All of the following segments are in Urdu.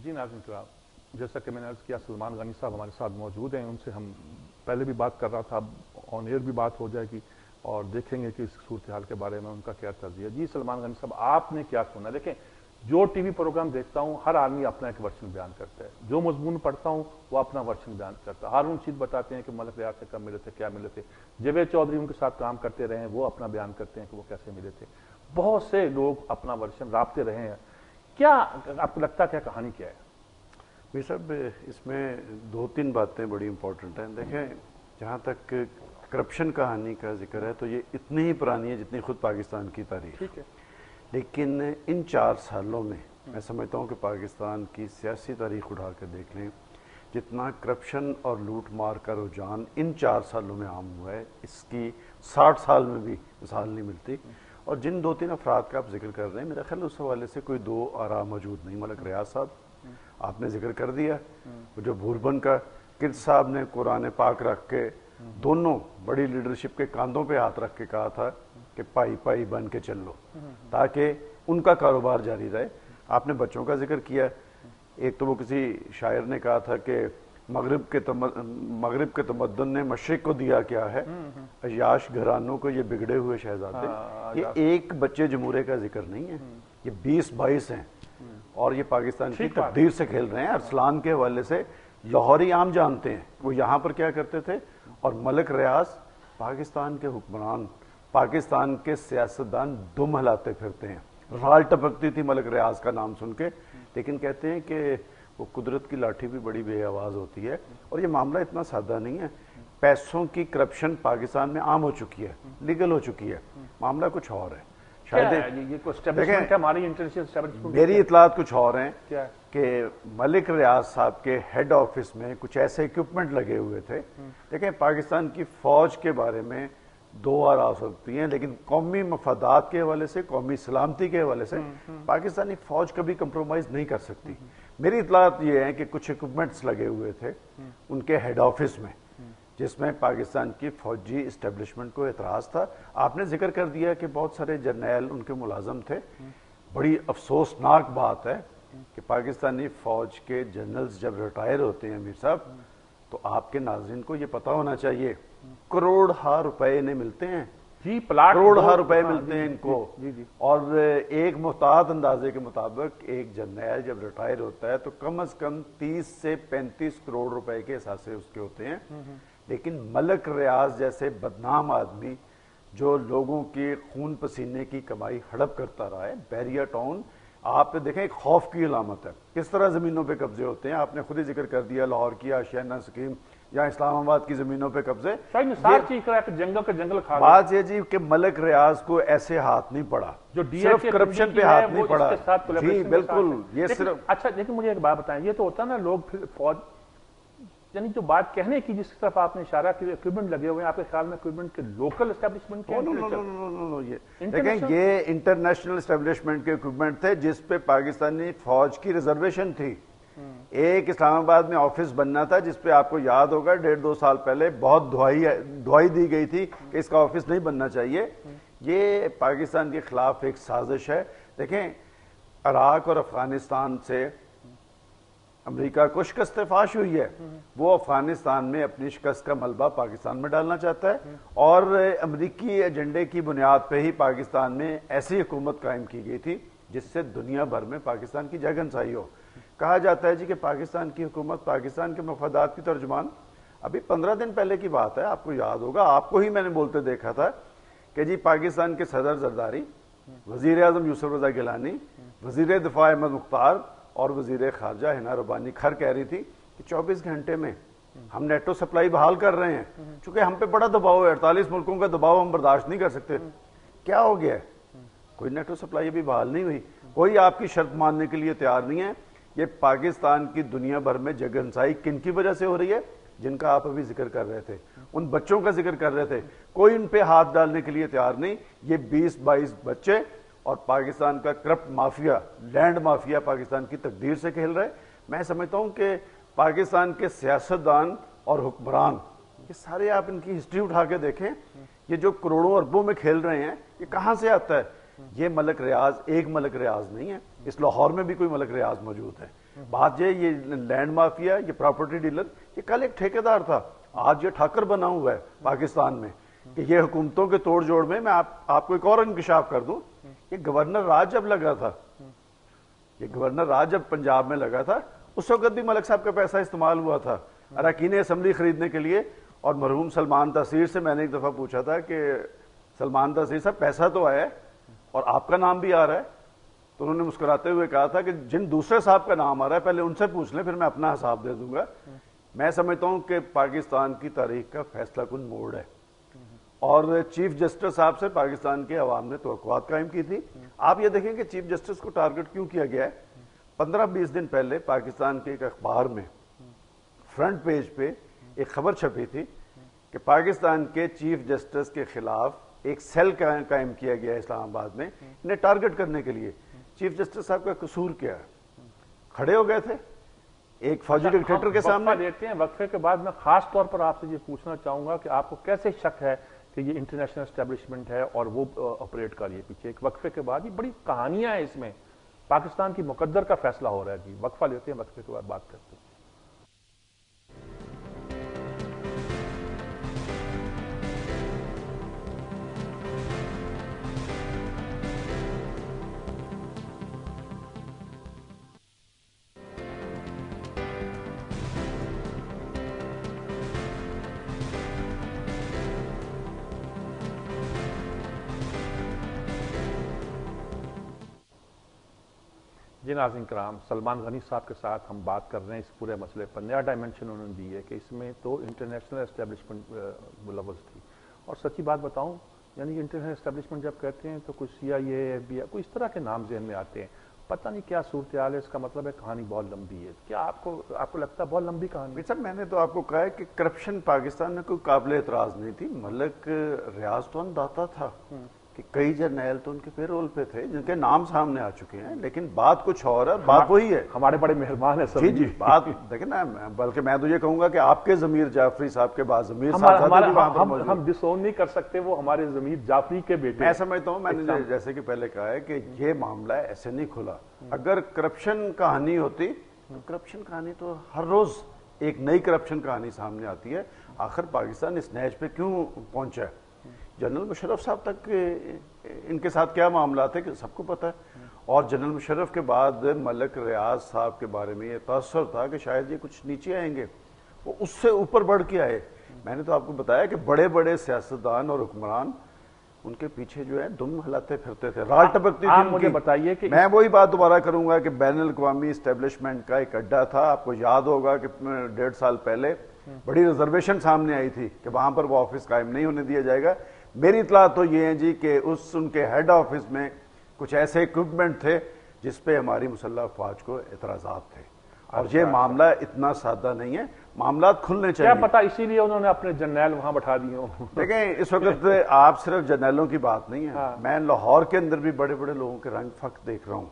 جی ناظرین کرام، جیسا کہ میں نے عرض کیا سلمان غنی صاحب ہمارے ساتھ موجود ہیں. ان سے ہم پہلے بھی بات کر رہا تھا، آن ایئر بھی بات ہو جائے گی اور دیکھیں گے کہ اس صورتحال کے بارے میں ان کا کیا طرز ہے. جی سلمان غنی صاحب، آپ نے کیا سنا؟ دیکھیں، جو ٹی وی پروگرام دیکھتا ہوں ہر آدمی اپنا ایک ورشن بیان کرتا ہے. جو مضمون پڑھتا ہوں وہ اپنا ورشن بیان کرتا ہے. ہارون رشید بتاتے ہیں کہ ملک ریاض سے کب ملے تھے، کیا ملے تھے. جاوید چودھری ان کے ساتھ کام کرتے رہے ہیں، وہ اپنا بیان کرتے ہیں کہ وہ کیسے ملے تھے. بہت سے لوگ اپنا ورشن رابطے رہے ہیں. کیا آپ کو لگتا ہے کیا کہانی کیا ہے؟ بھائی صاحب، اس میں دو تین باتیں بڑی امپورٹنٹ ہیں. دیکھیں، جہاں تک کرپشن کہانی کا ذکر ہے تو یہ اتنی ہی پرانی ہے جتنی خود پاکستان کی تاریخ. ٹھیک ہے. لیکن ان 4 سالوں میں سمجھتا ہوں کہ پاکستان کی سیاسی تاریخ اٹھا کر دیکھ لیں، جتنا کرپشن اور لوٹ مار کا رجحان ان 4 سالوں میں عام ہوا ہے، اس کی 60 سال میں بھی مثال نہیں ملتی. اور جن 2-3 افراد کا آپ ذکر کر رہے ہیں، میرا خیال اس حوالے سے کوئی دو آراء موجود نہیں. ملک ریاض صاحب آپ نے ذکر کر دیا، وہ جو بھوربن کا کرد صاحب نے قرآن پاک رکھ کے دونوں بڑی لیڈرشپ کے کاندھوں پہ ہاتھ رکھ کے کہا تھا کہ پائی پائی بن کے چل لو تاکہ ان کا کاروبار جاری رہے. آپ نے بچوں کا ذکر کیا. ایک تو وہ کسی شاعر نے کہا تھا کہ مغرب کے تمدن نے مشرق کو دیا کیا ہے، عیاش گھرانوں کو یہ بگڑے ہوئے شہزادے. یہ ایک بچے جمہوریہ کا ذکر نہیں ہے، یہ 20-22 ہیں اور یہ پاکستان کی تقدیر سے کھیل رہے ہیں. ارسلان کے حوالے سے لاہوری عام جانتے ہیں وہ یہاں پر کیا کرتے تھے. اور ملک ریاض پاکستان کے حکمران، پاکستان کے سیاستدان دم ہلاتے پھرتے ہیں. رال ٹپکتی تھی ملک ریاض کا نام سن کے. لیکن کہتے ہیں کہ وہ قدرت کی لاٹھی بھی بڑی بے آواز ہوتی ہے. اور یہ معاملہ اتنا سادہ نہیں ہے. پیسوں کی کرپشن پاکستان میں عام ہو چکی ہے، لیگل ہو چکی ہے. معاملہ کچھ اور ہے. میری اطلاعات کچھ اور ہیں کہ ملک ریاض صاحب کے ہیڈ آفس میں کچھ ایسے ایکوپمنٹ لگے ہوئے تھے. دیکھیں، پاکستان کی فوج کے بارے میں دو آراء ہو سکتی ہیں، لیکن قومی مفادات کے حوالے سے، قومی سلامتی کے حوالے سے پاکستانی فوج کبھی کمپرومائز نہیں کر سکتی. میری اطلاعات یہ ہیں کہ کچھ ایکوپمنٹس لگے ہوئے تھے ان کے ہیڈ آفس میں، جس میں پاکستان کی فوجی اسٹیبلشمنٹ کو اعتراض تھا. آپ نے ذکر کر دیا کہ بہت سارے جرنیل ان کے ملازم تھے. بڑی افسوسناک بات ہے کہ پاکستانی فوج کے جنرلز جب ریٹائر ہوتے ہیں امیر صاحب، تو آپ کے ناظرین کو یہ پتا ہونا چاہیے کروڑ روپے انہیں ملتے ہیں. کروڑ روپے ملتے ہیں ان کو. اور ایک محتاط اندازے کے مطابق ایک جرنیل جب ریٹائر ہوتا ہے تو کم از کم 30 سے 35 کروڑ روپے کے اثاثے اس کے ہوتے ہیں. لیکن ملک ریاض جیسے بدنام آدمی جو لوگوں کی خون پسینے کی کمائی ہڑپ کرتا رہا ہے، بیریا ٹاؤن آپ دیکھیں ایک خوف کی علامت ہے. کس طرح زمینوں پہ قبضے ہوتے ہیں. آپ نے خود ہی ذکر کر دیا لاہور کی آشیانہ سکیم یا اسلام آباد کی زمینوں پہ قبضے. بات یہ جی کہ ملک ریاض کو ایسے ہاتھ نہیں پڑا، جو صرف کرپشن پہ ہاتھ نہیں پڑا. جی بالکل. یہ صرف اچھا لیکن مجھے ایک بات بتائیں، یہ تو ہوتا ہے نا لوگ پھر فوج، یعنی جو بات کہنے کی جس طرف آپ نے اشارہ کیا، ایکوپمنٹ لگے ہوئے ہیں، آپ کے خیال میں ایکوپمنٹ کے لوکل اسٹیبلشمنٹ کے؟ دیکھیں، یہ انٹرنیشنل اسٹیبلشمنٹ کے ایکوپمنٹ تھے جس پہ پاکستانی فوج کی ریزرویشن تھی. ایک اسلام آباد میں آفس بننا تھا جس پہ آپ کو یاد ہوگا 1.5-2 سال پہلے بہت دعائی دی گئی تھی کہ اس کا آفس نہیں بننا چاہیے. یہ پاکستان کے خلاف ایک سازش ہے. دیکھیں، عراق اور افغانستان سے امریکہ کو شکست فاش ہوئی ہے. وہ افغانستان میں اپنی شکست کا ملبہ پاکستان میں ڈالنا چاہتا ہے اور امریکی ایجنڈے کی بنیاد پہ ہی پاکستان میں ایسی حکومت قائم کی گئی تھی جس سے دنیا بھر میں پاکستان کی جگ ہنسائی ہو. کہا جاتا ہے جی کہ پاکستان کی حکومت پاکستان کے مفادات کی ترجمان. ابھی 15 دن پہلے کی بات ہے، آپ کو یاد ہوگا، آپ کو ہی میں نے بولتے دیکھا تھا کہ جی پاکستان کے صدر زرداری، وزیر اعظم یوسف رضا گیلانی، وزیر دفاع احمد مختار اور وزیر خارجہ ہنا ربانی کھر کہہ رہی تھی کہ 24 گھنٹے میں ہم نیٹو سپلائی بحال کر رہے ہیں چونکہ ہم پہ بڑا دباؤ ہے، 48 ملکوں کا دباؤ ہم برداشت نہیں کر سکتے. کیا ہو گیا ہے؟ کوئی نیٹو سپلائی ابھی بحال نہیں ہوئی. کوئی آپ کی شرط ماننے کے لیے تیار نہیں ہے. یہ پاکستان کی دنیا بھر میں جگ ہنسائی کن کی وجہ سے ہو رہی ہے؟ جن کا آپ ابھی ذکر کر رہے تھے، ان بچوں کا ذکر کر رہے تھے. کوئی ان پہ ہاتھ ڈالنے کے لیے تیار نہیں. یہ 20-22 بچے اور پاکستان کا corrupt mafia, land mafia Pakistan کی تقدیر سے کھیل رہے. میں سمجھتا ہوں کہ پاکستان کے سیاستدان اور حکمران، یہ سارے آپ ان کی ہسٹری اٹھا کے دیکھیں، یہ جو کروڑوں اربوں میں کھیل رہے ہیں، یہ کہاں سے آتا ہے؟ یہ ملک ریاض ایک ملک ریاض نہیں ہے، اس لاہور میں بھی کوئی ملک ریاض موجود ہے۔ بات یہ لینڈ مافیا، یہ پراپرٹی ڈیلر، یہ کل ایک ٹھیکیدار تھا، آج یہ ٹھاکر بنا ہوا ہے پاکستان میں، کہ یہ حکومتوں کے توڑ جوڑ میں آپ کو ایک اور انکشاف کر دوں، یہ گورنر راج جب لگا تھا، یہ گورنر راج جب پنجاب میں لگا تھا، اس وقت بھی ملک صاحب کا پیسہ استعمال ہوا تھا اراکین اسمبلی خریدنے کے لیے۔ اور مرحوم سلمان تاثیر سے میں نے ایک دفعہ پوچھا تھا کہ سلمان تاثیر صاحب پیسہ تو آیا ہے اور آپ کا نام بھی آ رہا ہے، تو انہوں نے مسکراتے ہوئے کہا تھا کہ جن دوسرے صاحب کا نام آ رہا ہے پہلے ان سے پوچھ لیں، پھر میں اپنا حساب دے دوں گا۔ میں سمجھتا ہوں کہ پاکستان کی تاریخ کا فیصلہ کن موڑ ہے، اور چیف جسٹس صاحب سے پاکستان کے عوام نے توقعات قائم کی تھی۔ آپ یہ دیکھیں کہ چیف جسٹس کو ٹارگٹ کیوں کیا گیا ہے۔ 15-20 دن پہلے پاکستان کے ایک اخبار میں فرنٹ پیج پہ ایک خبر چھپی تھی کہ پاکستان کے چیف جسٹس کے خلاف ایک سیل قائم کیا گیا ہے اسلام آباد میں انہیں ٹارگٹ کرنے کے لیے۔ چیف جسٹس صاحب کا قصور کیا ہے؟ کھڑے ہو گئے تھے ایک فوجی ڈکٹیٹر کے سامنے۔ دیتے ہیں وقفے کے بعد میں خاص طور پر آپ سے یہ پوچھنا چاہوں گا کہ آپ کو کیسے شک ہے کہ یہ انٹرنیشنل اسٹیبلشمنٹ ہے اور وہ آپریٹ کر رہی ہے پیچھے؟ ایک وقفے کے بعد یہ بڑی کہانیاں ہیں، اس میں پاکستان کی مقدر کا فیصلہ ہو رہا ہے۔ جی وقفہ لیتے ہیں، وقفے کے بعد بات کرتے ہیں۔ جی ناظرین کرام، سلمان غنی صاحب کے ساتھ ہم بات کر رہے ہیں اس پورے مسئلے پر۔ نیا ڈائمنشن انہوں نے دی ہے کہ اس میں تو انٹرنیشنل اسٹیبلشمنٹ ملوث تھی، اور سچی بات بتاؤں یعنی انٹرنیشنل اسٹیبلشمنٹ جب کہتے ہیں تو کچھ CIA FBI کوئی اس طرح کے نام ذہن میں آتے ہیں، پتہ نہیں کیا صورتحال ہے۔ اس کا مطلب ہے کہانی بہت لمبی ہے۔ کیا آپ کو لگتا ہے بہت لمبی کہانی؟ سر میں نے تو آپ کو کہا ہے کہ کرپشن پاکستان میں کوئی قابل اعتراض نہیں تھی، ملک ریاض تو انداتا تھا کہ کئی جرنیل تو ان کے پے رول پہ تھے جن کے نام سامنے آ چکے ہیں، لیکن بات کچھ اور ہے، بات وہی ہے۔ ہمارے بڑے مہربان ہیں سر۔ جی بات دیکھیں نا، بلکہ میں تو یہ کہوں گا کہ آپ کے ضمیر جعفری صاحب کے بعد ضمیر ہم ڈسون نہیں کر سکتے، وہ ہمارے ضمیر جعفری کے بیٹے۔ میں سمجھتا ہوں، میں نے جیسے کہ پہلے کہا ہے کہ یہ معاملہ ایسے نہیں کھلا۔ اگر کرپشن کہانی ہوتی تو کرپشن کہانی تو ہر روز ایک نئی کرپشن کہانی سامنے آتی ہے۔ آخر پاکستان اس نیچ پہ کیوں پہنچا ہے؟ جنرل مشرف صاحب تک ان کے ساتھ کیا معاملات ہے کہ سب کو پتہ ہے، اور جنرل مشرف کے بعد ملک ریاض صاحب کے بارے میں یہ تاثر تھا کہ شاید یہ کچھ نیچے آئیں گے، وہ اس سے اوپر بڑھ کے آئے۔ میں نے تو آپ کو بتایا کہ بڑے بڑے سیاستدان اور حکمران ان کے پیچھے جو ہے دم ہلاتے پھرتے تھے، رال ٹپکتی تھی۔ آپ مجھے بتائیے کہ میں وہی بات دوبارہ کروں گا کہ بین الاقوامی اسٹیبلشمنٹ کا ایک اڈا تھا۔ آپ کو یاد ہوگا کہ 1.5 سال پہلے بڑی ریزرویشن سامنے آئی تھی کہ وہاں پر وہ آفس قائم نہیں ہونے دیا جائے گا۔ میری اطلاع تو یہ ہے جی کہ ان کے ہیڈ آفس میں کچھ ایسے اکوپمنٹ تھے جس پہ ہماری مسلح افواج کو اعتراضات تھے، اور یہ معاملہ اتنا سادہ نہیں ہے، معاملات کھلنے چاہیے۔ کیا پتا اسی لیے انہوں نے اپنے جرنیل وہاں بٹھا دیے ہوں۔ دیکھیں اس وقت آپ صرف جرنیلوں کی بات نہیں ہے، میں لاہور کے اندر بھی بڑے بڑے لوگوں کے رنگ فخ دیکھ رہا ہوں،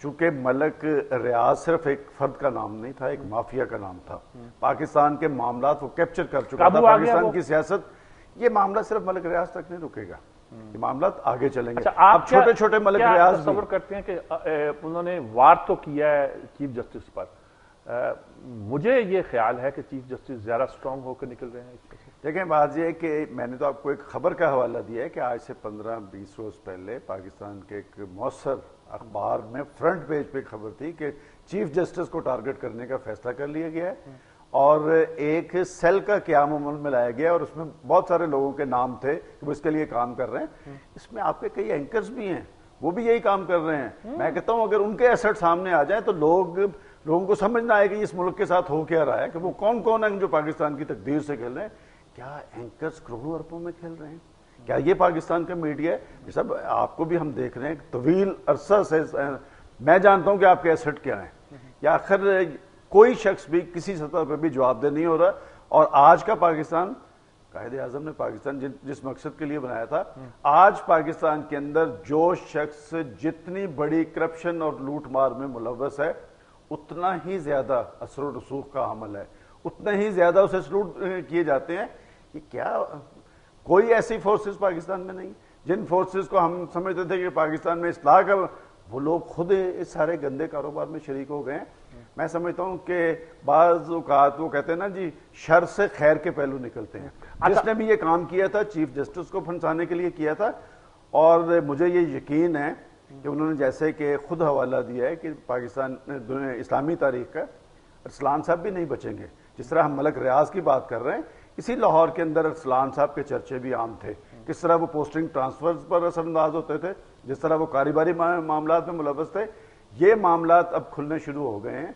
چونکہ ملک ریاض صرف ایک فرد کا نام نہیں تھا، ایک مافیا کا نام تھا۔ پاکستان کے معاملات وہ کیپچر کر چکا تھا، پاکستان کی سیاست۔ یہ معاملہ صرف ملک ریاض تک نہیں رکے گا، یہ معاملات آگے چلیں گے۔ اب چھوٹے چھوٹے ملک ریاض تصور کرتے ہیں کہ انہوں نے وار تو کیا ہے چیف جسٹس پر، مجھے یہ خیال ہے کہ چیف جسٹس زیادہ سٹرونگ ہو کے نکل رہے ہیں اس سے۔ دیکھیں بات یہ ہے کہ میں نے تو آپ کو ایک خبر کا حوالہ دیا ہے کہ آج سے 15-20 روز پہلے پاکستان کے ایک مؤثر اخبار میں فرنٹ پیج پہ خبر تھی کہ چیف جسٹس کو ٹارگٹ کرنے کا فیصلہ کر لیا گیا ہے، اور ایک سیل کا قیام عمل میں لایا گیا، اور اس میں بہت سارے لوگوں کے نام تھے کہ وہ اس کے لیے کام کر رہے ہیں۔ اس میں آپ کے کئی اینکرز بھی ہیں، وہ بھی یہی کام کر رہے ہیں۔ میں کہتا ہوں اگر ان کے ایسٹ سامنے آ جائیں تو لوگوں کو سمجھنا آئے کہ اس ملک کے ساتھ ہو کیا رہا ہے، کہ وہ کون کون ہیں جو پاکستان کی تقدیر سے کھیل رہے ہیں۔ کیا اینکرز کروڑوں اربوں میں کھیل رہے ہیں؟ کیا یہ پاکستان کا میڈیا ہے؟ سب آپ کو بھی ہم دیکھ رہے ہیں طویل عرصہ سے، میں جانتا ہوں کہ آپ کے ایسٹ کیا ہیں، یا آخر کوئی شخص بھی کسی سطح پہ بھی جواب دہ نہیں ہو رہا۔ اور آج کا پاکستان، قائد اعظم نے پاکستان جس مقصد کے لیے بنایا تھا، آج پاکستان کے اندر جو شخص جتنی بڑی کرپشن اور لوٹ مار میں ملوث ہے اتنا ہی زیادہ اثر و رسوخ کا عمل ہے، اتنا ہی زیادہ اسے سلوٹ کیے جاتے ہیں۔ یہ کیا کوئی ایسی فورسز پاکستان میں نہیں؟ جن فورسز کو ہم سمجھتے تھے کہ پاکستان میں اصلاح کا، وہ لوگ خود اس سارے گندے کاروبار میں شریک ہو گئے ہیں۔ میں سمجھتا ہوں کہ بعض اوقات وہ کہتے ہیں نا جی، شر سے خیر کے پہلو نکلتے ہیں۔ جس نے بھی یہ کام کیا تھا چیف جسٹس کو پھنسانے کے لیے کیا تھا، اور مجھے یہ یقین ہے کہ انہوں نے جیسے کہ خود حوالہ دیا ہے کہ پاکستان اسلامی تاریخ کا، ارسلان صاحب بھی نہیں بچیں گے۔ جس طرح ہم ملک ریاض کی بات کر رہے ہیں، اسی لاہور کے اندر ارسلان صاحب کے چرچے بھی عام تھے، کس طرح وہ پوسٹنگ ٹرانسفرز پر اثر انداز ہوتے تھے، جس طرح وہ کاروباری معاملات میں ملوث تھے۔ یہ معاملات اب کھلنے شروع ہو گئے ہیں،